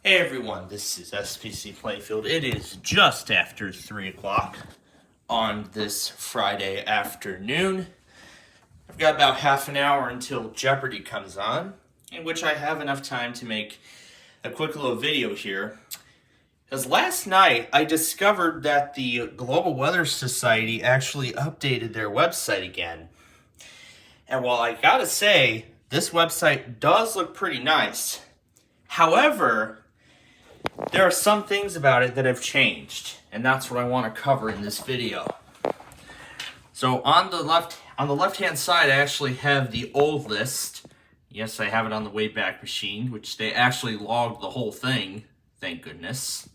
Hey everyone, this is SPC Playfield. It is just after 3 o'clock on this Friday afternoon. I've got about half an hour until Jeopardy comes on, in which I have enough time to make a quick little video here. Because last night I discovered that the Global Weather Society actually updated their website again. And while I gotta say, this website does look pretty nice. However, there are some things about it that have changed, and that's what I want to cover in this video. So on the left-hand side, I actually have the old list. Yes, I have it on the Wayback Machine, which they actually logged the whole thing, thank goodness.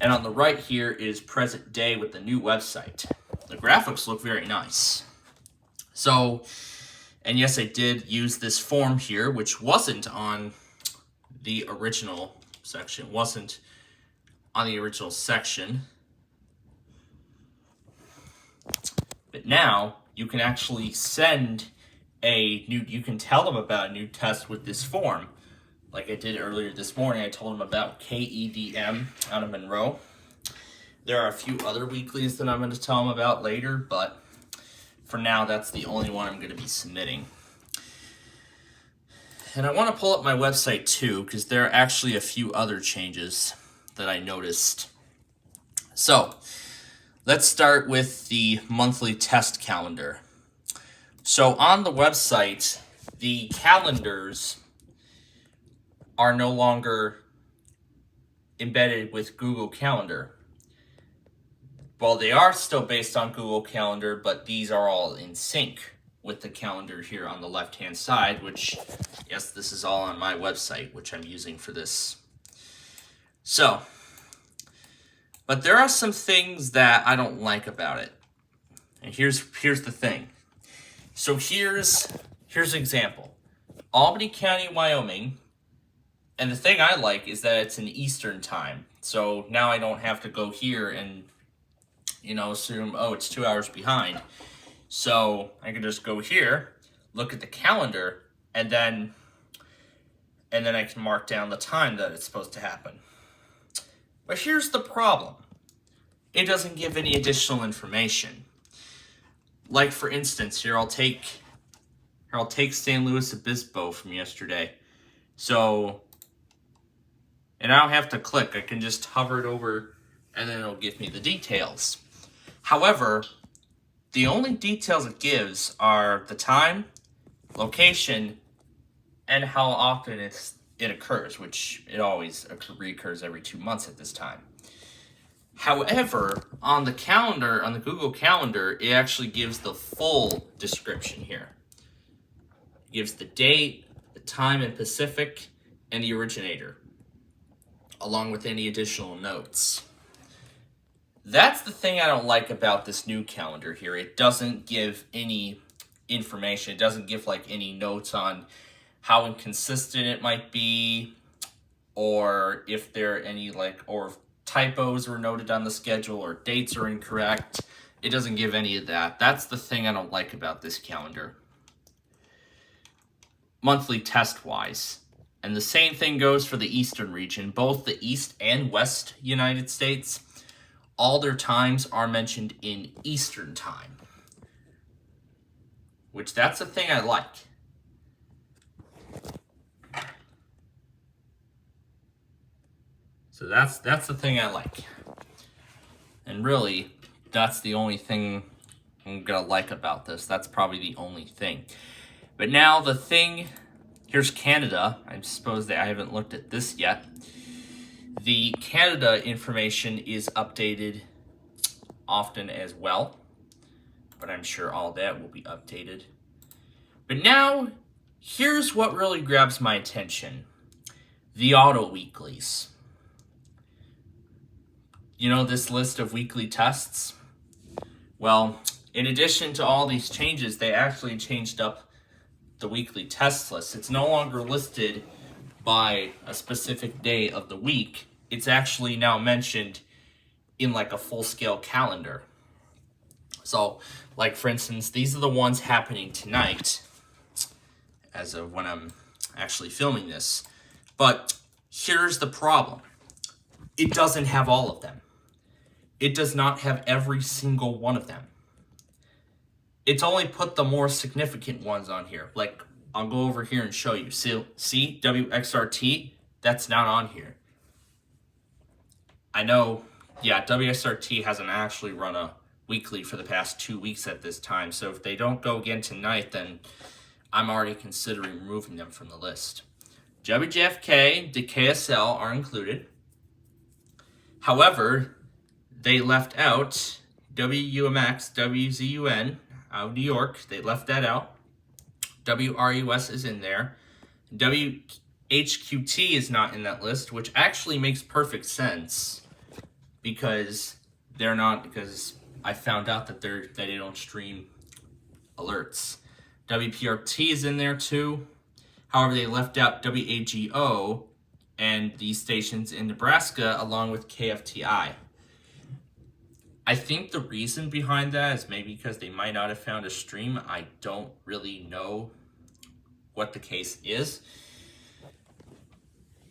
And on the right here is present day with the new website. The graphics look very nice. So, and yes, I did use this form here, which wasn't on the original section, wasn't on the original section. But now you can actually send you can tell them about a new test with this form. Like I did earlier this morning, I told them about KEDM out of Monroe. There are a few other weeklies that I'm going to tell them about later, but for now, that's the only one I'm going to be submitting. And I want to pull up my website too, because there are actually a few other changes that I noticed. So, let's start with the monthly test calendar. So on the website, the calendars are no longer embedded with Google Calendar. Well, they are still based on Google Calendar, but these are all in sync with the calendar here on the left-hand side, which, yes, this is all on my website, which I'm using for this. So, but there are some things that I don't like about it. And here's the thing. So here's an example. Albany County, Wyoming, and the thing I like is that it's in Eastern time. So now I don't have to go here and, assume, oh, it's 2 hours behind. So I can just go here, look at the calendar, and then I can mark down the time that it's supposed to happen. But here's the problem. It doesn't give any additional information. Like for instance, here I'll take San Luis Obispo from yesterday. So, and I don't have to click, I can just hover it over and then it'll give me the details. However, the only details it gives are the time, location, and how often it occurs, which it always recurs every 2 months at this time. However, on the calendar, on the Google Calendar, it actually gives the full description here. It gives the date, the time in Pacific, and the originator, along with any additional notes. That's the thing I don't like about this new calendar here. It doesn't give any information. It doesn't give any notes on how inconsistent it might be, or if there are any or if typos were noted on the schedule or dates are incorrect. It doesn't give any of that. That's the thing I don't like about this calendar. Monthly test-wise. And the same thing goes for the Eastern region. Both the East and West United States, all their times are mentioned in Eastern time. Which, that's a thing I like. So that's the thing I like. And really, that's the only thing I'm gonna like about this. That's probably the only thing. But now the thing, here's Canada. I suppose that I haven't looked at this yet. The Canada information is updated often as well, but I'm sure all that will be updated. But now, here's what really grabs my attention. The auto weeklies. This list of weekly tests? Well, in addition to all these changes, they actually changed up the weekly test list. It's no longer listed by a specific day of the week. It's actually now mentioned in a full-scale calendar. So, for instance, these are the ones happening tonight, as of when I'm actually filming this. But Here's the problem. It doesn't have all of them. It does not have every single one of them. It's only put the more significant ones on here. Like, I'll go over here and show you. See, WXRT, that's not on here. I know, yeah, WXRT hasn't actually run a weekly for the past 2 weeks at this time, so if they don't go again tonight, then I'm already considering removing them from the list. WJFK, the KSL are included. However, they left out WUMX, WZUN out of New York. They left that out. WRUS is in there. WHQT is not in that list, which actually makes perfect sense because they're not, because I found out that they don't stream alerts. WPRT is in there too. However, they left out WAGO and these stations in Nebraska along with KFTI. I think the reason behind that is maybe because they might not have found a stream. I don't really know what the case is.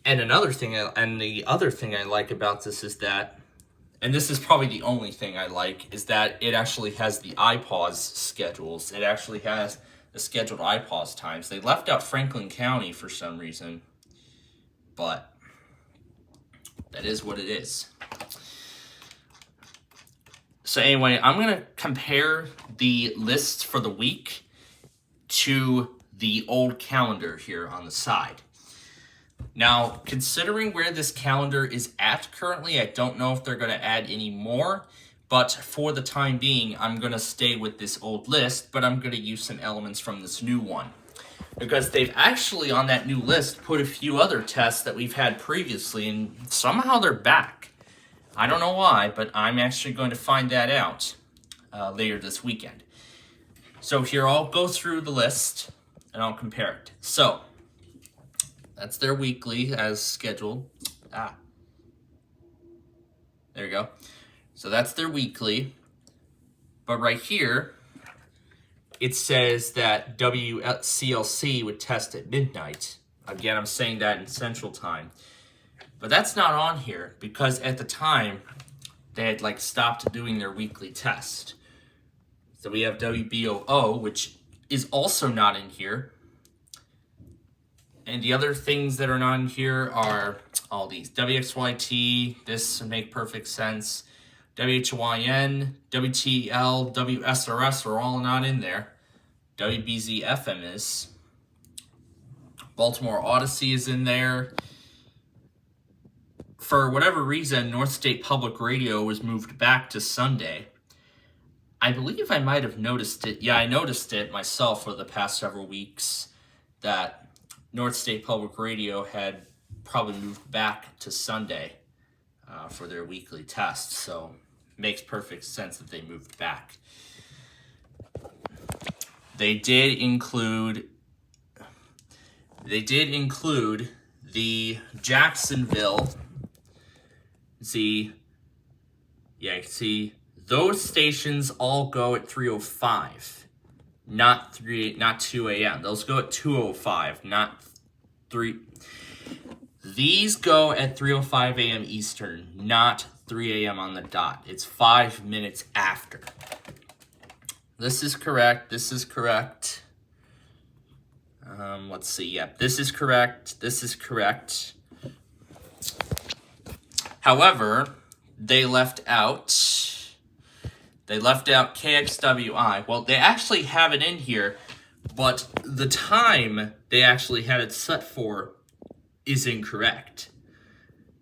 And the other thing I like about this is that, and this is probably the only thing I like, is that it actually has the iPause schedules. It actually has the scheduled iPause times. They left out Franklin County for some reason, but that is what it is. So anyway, I'm going to compare the lists for the week to the old calendar here on the side. Now, considering where this calendar is at currently, I don't know if they're going to add any more, but for the time being, I'm going to stay with this old list, but I'm going to use some elements from this new one. Because they've actually, on that new list, put a few other tests that we've had previously, and somehow they're back. I don't know why, but I'm actually going to find that out later this weekend. So here, I'll go through the list, and I'll compare it. So, that's their weekly as scheduled. There you go. So that's their weekly. But right here, it says that WCLC would test at midnight. Again, I'm saying that in Central Time. But that's not on here because at the time, they had stopped doing their weekly test. So we have WBOO, which is also not in here. And the other things that are not in here are all these. WXYT, this would make perfect sense. WHYN, WTL, WSRS are all not in there. WBZ-FM is. Baltimore Odyssey is in there. For whatever reason, North State Public Radio was moved back to Sunday. I believe I might have noticed it. Yeah, I noticed it myself for the past several weeks that North State Public Radio had probably moved back to Sunday for their weekly test. So it makes perfect sense that they moved back. They did include the Jacksonville. See, those stations all go at 3:05. Not 2 a.m. Those go at 2:05, not 3. These go at 3:05 a.m. Eastern, not 3 a.m. on the dot. It's 5 minutes after. This is correct. This is correct. Let's see. Yep, this is correct. This is correct. However, they left out KXWI. Well, they actually have it in here, but the time they actually had it set for is incorrect.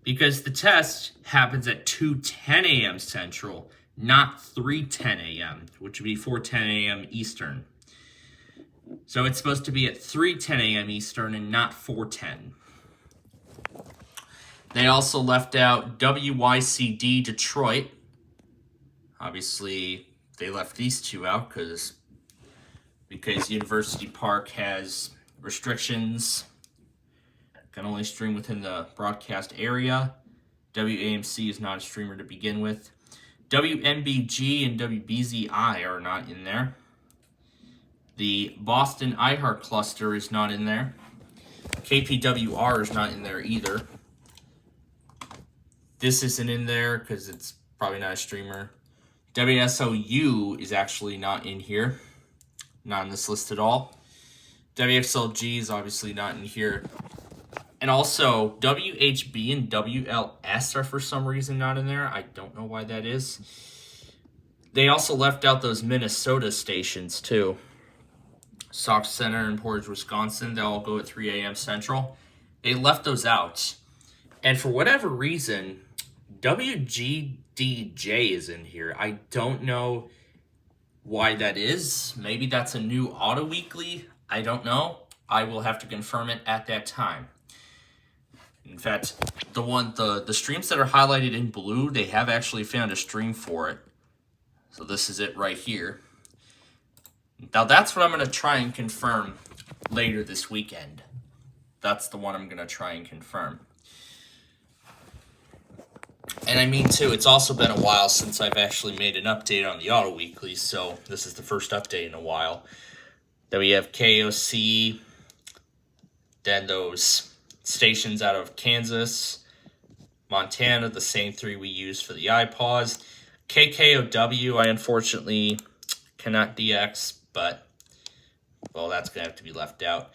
Because the test happens at 2:10 a.m. Central, not 3:10 a.m., which would be 4:10 a.m. Eastern. So it's supposed to be at 3:10 a.m. Eastern and not 4:10. They also left out WYCD Detroit. Obviously, they left these two out because University Park has restrictions. Can only stream within the broadcast area. WAMC is not a streamer to begin with. WMBG and WBZI are not in there. The Boston iHeart cluster is not in there. KPWR is not in there either. This isn't in there because it's probably not a streamer. WSOU is actually not in here. Not in this list at all. WXLG is obviously not in here. And also, WHB and WLS are for some reason not in there. I don't know why that is. They also left out those Minnesota stations, too. Sauk Center and Portage, Wisconsin, they all go at 3 a.m. Central. They left those out. And for whatever reason, WGDJ is in here. I don't know why that is. Maybe that's a new Auto Weekly. I don't know. I will have to confirm it at that time. In fact, the streams that are highlighted in blue, they have actually found a stream for it. So this is it right here. Now that's what I'm going to try and confirm later this weekend. That's the one I'm going to try and confirm. And I mean, too, it's also been a while since I've actually made an update on the Auto Weekly, so this is the first update in a while. Then we have KOC, then those stations out of Kansas, Montana, the same three we used for the iPause. KKOW, I unfortunately cannot DX, but, well, that's going to have to be left out.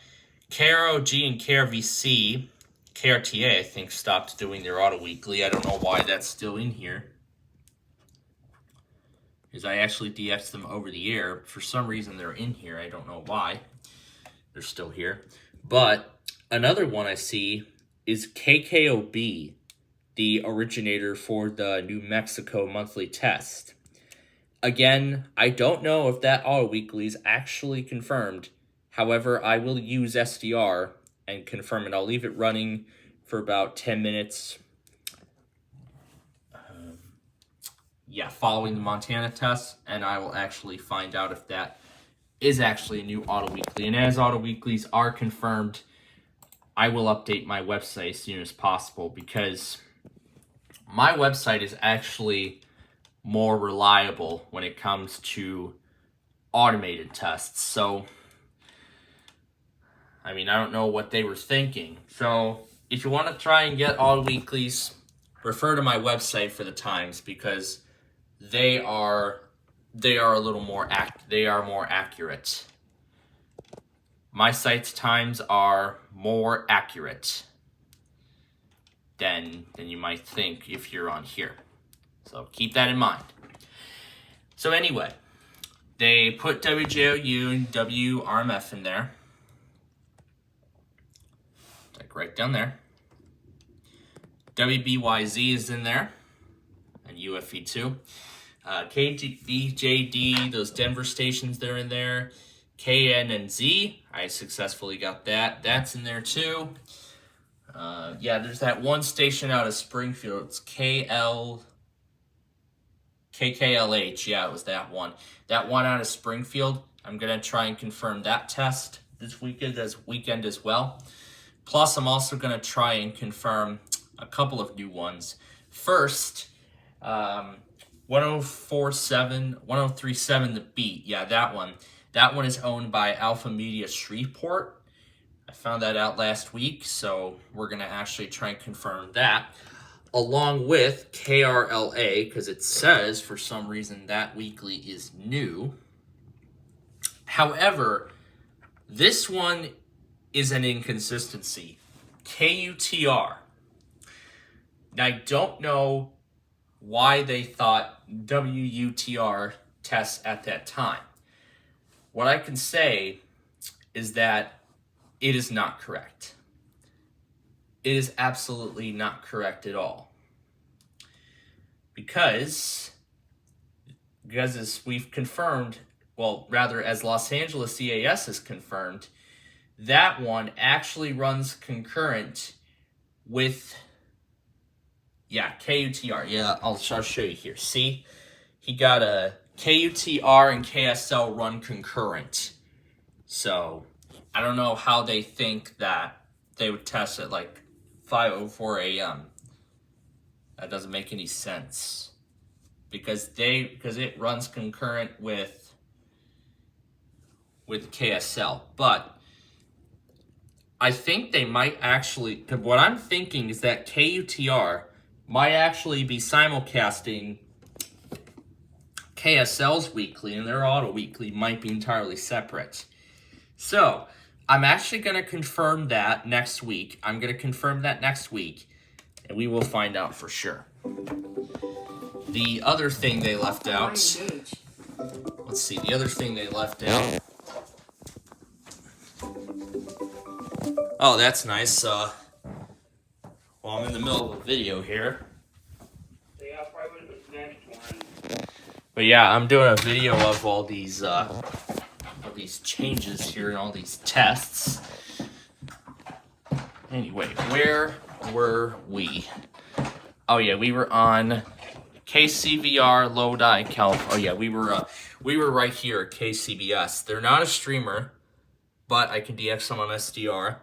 KROG and KRVC, KRTA, I think, stopped doing their Auto Weekly. I don't know why that's still in here, because I actually DX'd them over the air. For some reason, they're in here. I don't know why. They're still here. But another one I see is KKOB, the originator for the New Mexico monthly test. Again, I don't know if that Auto Weekly is actually confirmed. However, I will use SDR and confirm it. I'll leave it running for about 10 minutes. Following the Montana test, and I will actually find out if that is actually a new Auto Weekly. And as Auto Weeklies are confirmed, I will update my website as soon as possible, because my website is actually more reliable when it comes to automated tests. So, I mean, I don't know what they were thinking. So, if you want to try and get Auto Weeklies, refer to my website for the times, because they are a little more more accurate. My site's times are more accurate than you might think if you're on here. So keep that in mind. So anyway, they put WJOU and WRMF in there. Like right down there. WBYZ is in there. And UFE too. KVJD, those Denver stations, they're in there. KNNZ, I successfully got that. That's in there too. There's that one station out of Springfield. It's KKLH. Yeah, it was that one. That one out of Springfield. I'm going to try and confirm that test this weekend as well. Plus, I'm also going to try and confirm a couple of new ones. First, 1037 The Beat. Yeah, that one. That one is owned by Alpha Media Shreveport. I found that out last week, so we're going to actually try and confirm that. Along with KRLA, because it says for some reason that weekly is new. However, this one is an inconsistency. KUTR. Now, I don't know why they thought WUTR tests at that time. What I can say is that it is not correct. It is absolutely not correct at all. Because as we've confirmed, well, rather as Los Angeles CAS has confirmed, that one actually runs concurrent with, KUTR. Yeah, I'll show you here. See? He got a KUTR and KSL run concurrent. So, I don't know how they think that they would test at like 5:04 a.m. That doesn't make any sense. Because it runs concurrent with KSL. But I think they might actually, what I'm thinking is that KUTR might actually be simulcasting KSL's weekly, and their auto weekly might be entirely separate. So I'm actually going to confirm that next week. And we will find out for sure. The other thing they left out. Let's see, the other thing they left out. Oh, that's nice. Well, I'm in the middle of a video here. But yeah, I'm doing a video of all these changes here and all these tests. Anyway, where were we? Oh yeah, we were on KCVR Lodi, California. Oh yeah, we were right here at KCBS. They're not a streamer, but I can DX them on SDR.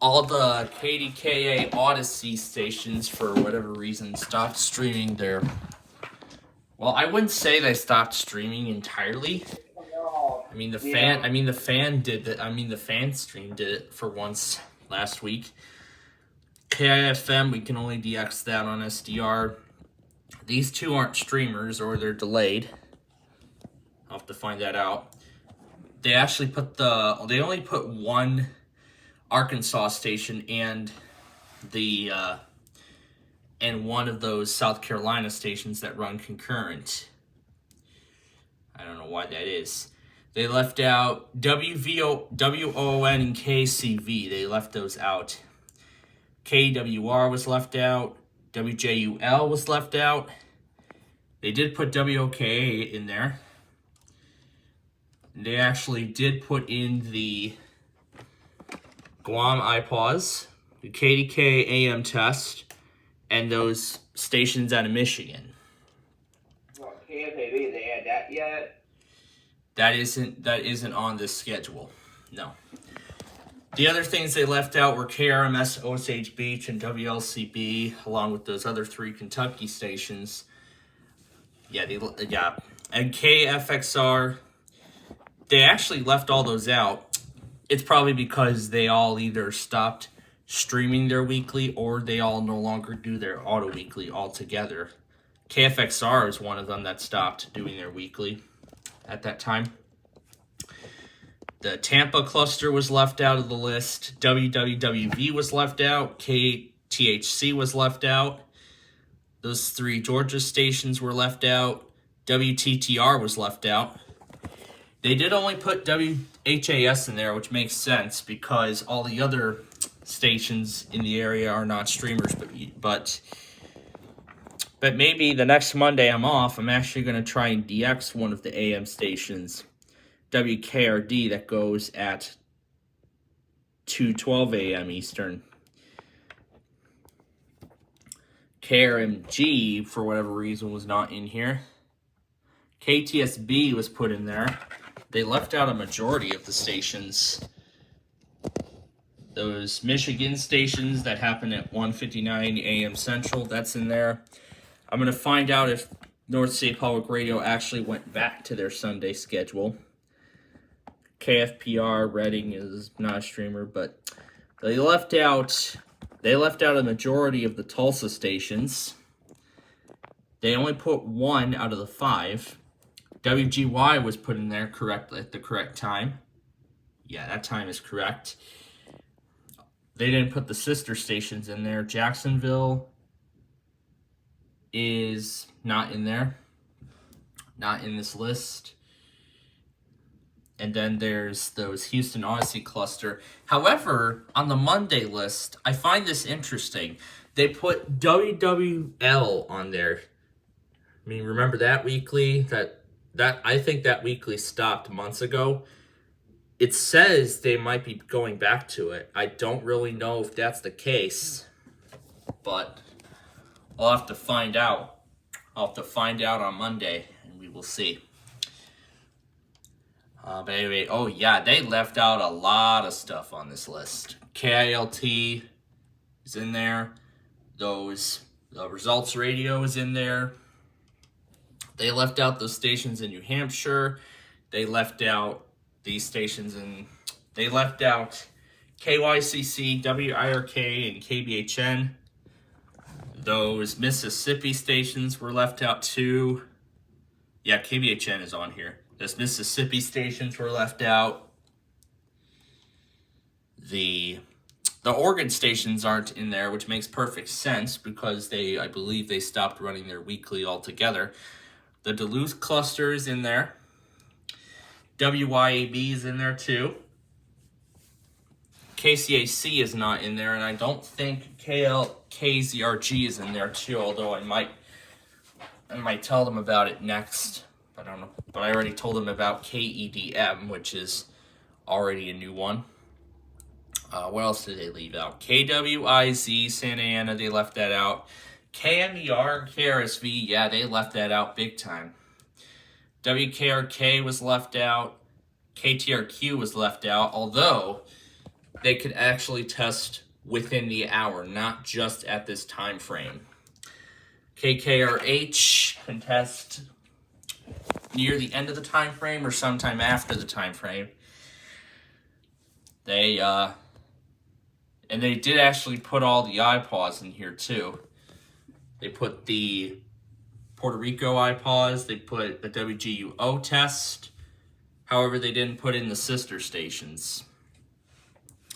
All the KDKA Odyssey stations, for whatever reason, stopped streaming their... Well, I wouldn't say they stopped streaming entirely. The fan stream did it for once last week. KIFM, we can only DX that on SDR. These two aren't streamers, or they're delayed. I'll have to find that out. They actually they only put one Arkansas station and one of those South Carolina stations that run concurrent. I don't know why that is. They left out WON and KCV. They left those out. KWR was left out. WJUL was left out. They did put WOKA in there. They actually did put in the Guam iPause, the KDK AM test, and those stations out of Michigan. What, KFAV, they had that yet? That isn't on this schedule. No. The other things they left out were KRMS, Osage Beach, and WLCB, along with those other three Kentucky stations. And KFXR. They actually left all those out. It's probably because they all either stopped streaming their weekly or they all no longer do their auto weekly altogether. KFXR is one of them that stopped doing their weekly at that time. The Tampa cluster was left out of the list. WWWV was left out. KTHC was left out. Those three Georgia stations were left out. WTTR was left out. They did only put WHAS in there, which makes sense because all the other stations in the area are not streamers, but maybe the next Monday I'm off, I'm actually going to try and DX one of the AM stations, WKRD, that goes at 2:12 a.m. Eastern. KRMG, for whatever reason, was not in here. KTSB was put in there. They left out a majority of the stations. Those Michigan stations that happen at 1:59 a.m. Central, that's in there. I'm going to find out if North State Public Radio actually went back to their Sunday schedule. KFPR, Reading is not a streamer, but they left out a majority of the Tulsa stations. They only put one out of the 5. WGY was put in there at the correct time. Yeah, that time is correct. They didn't put the sister stations in there. Jacksonville is not in there. Not in this list. And then there's those Houston Odyssey cluster. However, on the Monday list, I find this interesting. They put WWL on there. I mean, remember that weekly? I think that weekly stopped months ago. It says they might be going back to it. I don't really know if that's the case, but I'll have to find out. I'll have to find out on Monday, and we will see. But anyway, oh yeah, they left out a lot of stuff on this list. KILT is in there. The Results Radio is in there. They left out those stations in New Hampshire. They left out these stations they left out KYCC, WIRK, and KBHN. Those Mississippi stations were left out too. Yeah, KBHN is on here. Those Mississippi stations were left out. The Oregon stations aren't in there, which makes perfect sense because I believe they stopped running their weekly altogether. The Duluth cluster is in there. WYAB is in there too. KCAC is not in there, and I don't think KZRG is in there too, although I might tell them about it next. I don't know. But I already told them about KEDM, which is already a new one. What else did they leave out? KWIZ, Santa Ana, they left that out. KMER and KRSV, yeah, they left that out big time. WKRK was left out. KTRQ was left out, although they could actually test within the hour, not just at this time frame. KKRH can test near the end of the time frame or sometime after the time frame. They did actually put all the iPaws in here too. They put the Puerto Rico iPaws, they put the WGUO test. However, they didn't put in the sister stations.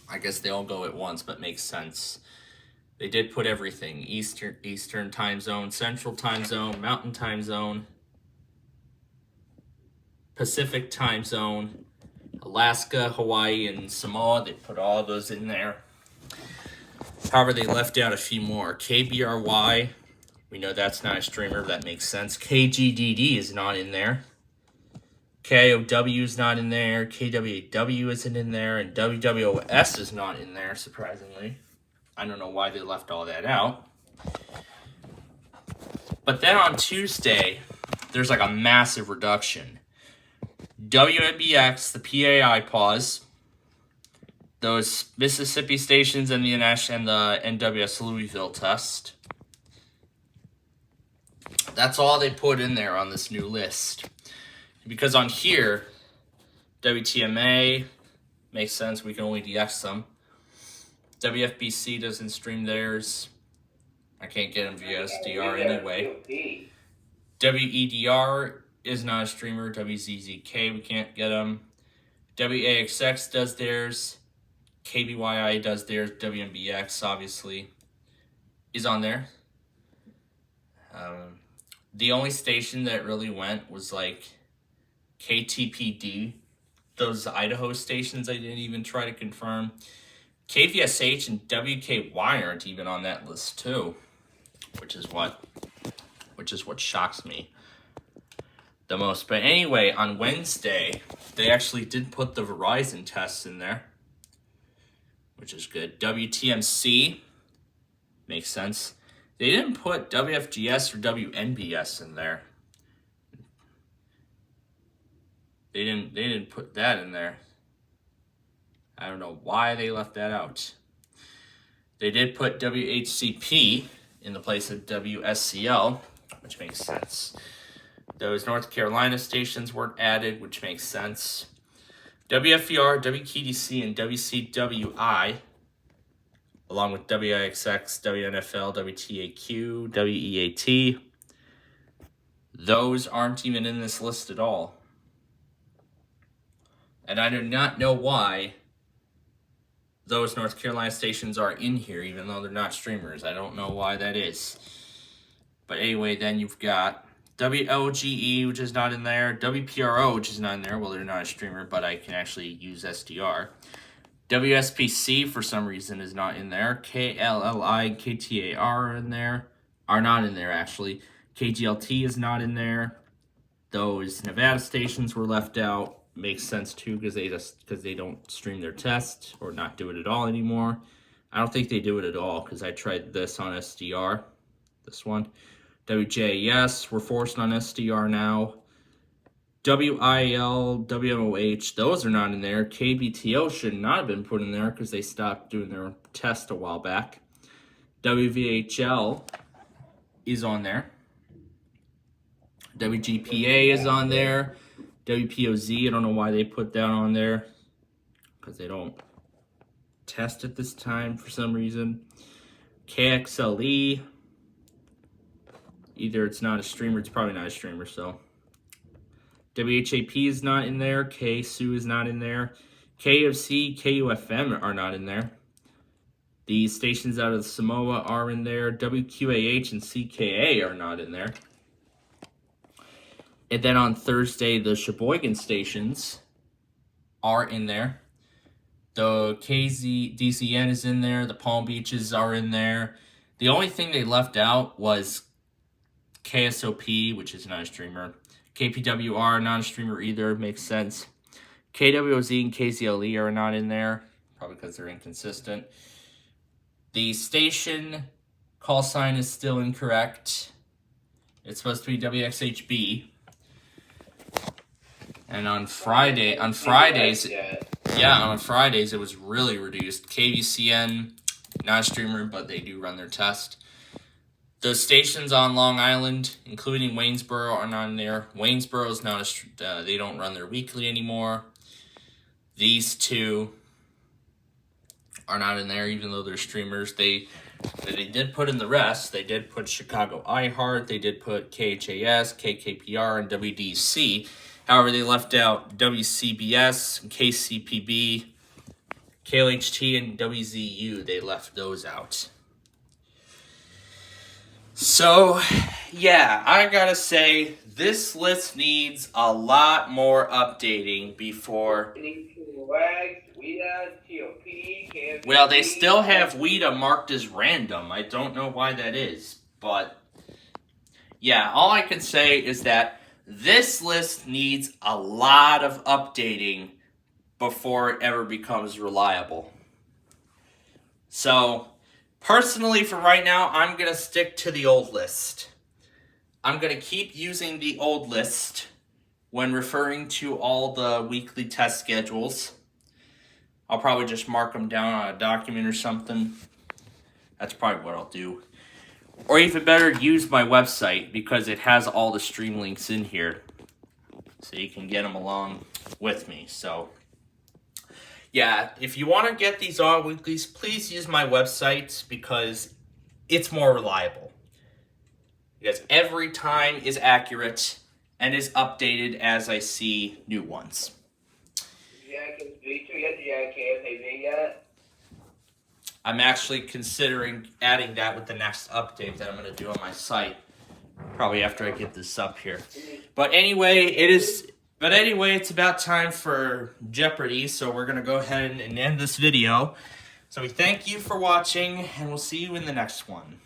I guess they all go at once, but makes sense. They did put everything. Eastern time zone, Central time zone, Mountain time zone, Pacific time zone, Alaska, Hawaii, and Samoa. They put all those in there. However, they left out a few more. KBRY, we know that's not a streamer. That makes sense. KGDD is not in there. KOW is not in there. KWAW isn't in there. And WWOS is not in there, surprisingly. I don't know why they left all that out. But then on Tuesday, there's like a massive reduction. WNBX, the PAI pause, those Mississippi stations and the NWS Louisville test. That's all they put in there on this new list. Because on here, WTMA makes sense. We can only DX them. WFBC doesn't stream theirs. I can't get them via SDR anyway. WEDR is not a streamer. WZZK, we can't get them. WAXX does theirs. KBYI does theirs. WMBX, obviously, is on there. The only station that really went was like KTPD. Those Idaho stations I didn't even try to confirm. KVSH and WKY aren't even on that list too, which is what shocks me the most. But anyway, on Wednesday, they actually did put the Verizon tests in there, which is good. WTMC makes sense. They didn't put WFGS or WNBS in there. They didn't put that in there. I don't know why they left that out. They did put WHCP in the place of WSCL, which makes sense. Those North Carolina stations weren't added, which makes sense. WFER, WKDC, and WCWI, along with WIXX, WNFL, WTAQ, WEAT, those aren't even in this list at all. And I do not know why those North Carolina stations are in here, even though they're not streamers. I don't know why that is. But anyway, then you've got WLGE, which is not in there. WPRO, which is not in there. Well, they're not a streamer, but I can actually use SDR. WSPC, for some reason, is not in there. KLLI, KTAR are in there. Are not in there, actually. KGLT is not in there. Those Nevada stations were left out. Makes sense too, because they don't stream their test or not do it at all anymore. I don't think they do it at all, because I tried this on SDR. This one. WJS, we're forced on SDR now. WIL, WMOH, those are not in there. KBTO should not have been put in there because they stopped doing their test a while back. WVHL is on there. WGPA is on there. WPOZ, I don't know why they put that on there, because they don't test at this time for some reason. KXLE, Either it's not a streamer, it's probably not a streamer, so. WHAP is not in there. KSU is not in there. KFC, KUFM are not in there. The stations out of Samoa are in there. WQAH and CKA are not in there. And then on Thursday, the Sheboygan stations are in there. The DCN is in there. The Palm Beaches are in there. The only thing they left out was KSOP, which is not a streamer. KPWR, not a streamer either. Makes sense. KWOZ and KZLE are not in there, probably because they're inconsistent. The station call sign is still incorrect. It's supposed to be WXHB. And on Fridays, it was really reduced. KVCN, not a streamer, but they do run their test. The stations on Long Island, including Waynesboro, are not in there. Waynesboro is not they don't run their weekly anymore. These two are not in there, even though they're streamers. They did put in the rest. They did put Chicago iHeart. They did put KHAS, KKPR, and WDC. However, they left out WCBS, KCPB, KLHT, and WZU. They left those out. So, yeah, I gotta say, this list needs a lot more updating before... Well, they still have WIDA marked as random. I don't know why that is. But, yeah, all I can say is that this list needs a lot of updating before it ever becomes reliable. So... personally, for right now, I'm going to stick to the old list. I'm going to keep using the old list when referring to all the weekly test schedules. I'll probably just mark them down on a document or something. That's probably what I'll do. Or even better, use my website because it has all the stream links in here. So you can get them along with me. So... yeah, if you want to get these all weeklies, please use my website because it's more reliable. Because every time is accurate and is updated as I see new ones. I'm actually considering adding that with the next update that I'm going to do on my site. Probably after I get this up here. But anyway, it's about time for Jeopardy, so we're going to go ahead and end this video. So we thank you for watching, and we'll see you in the next one.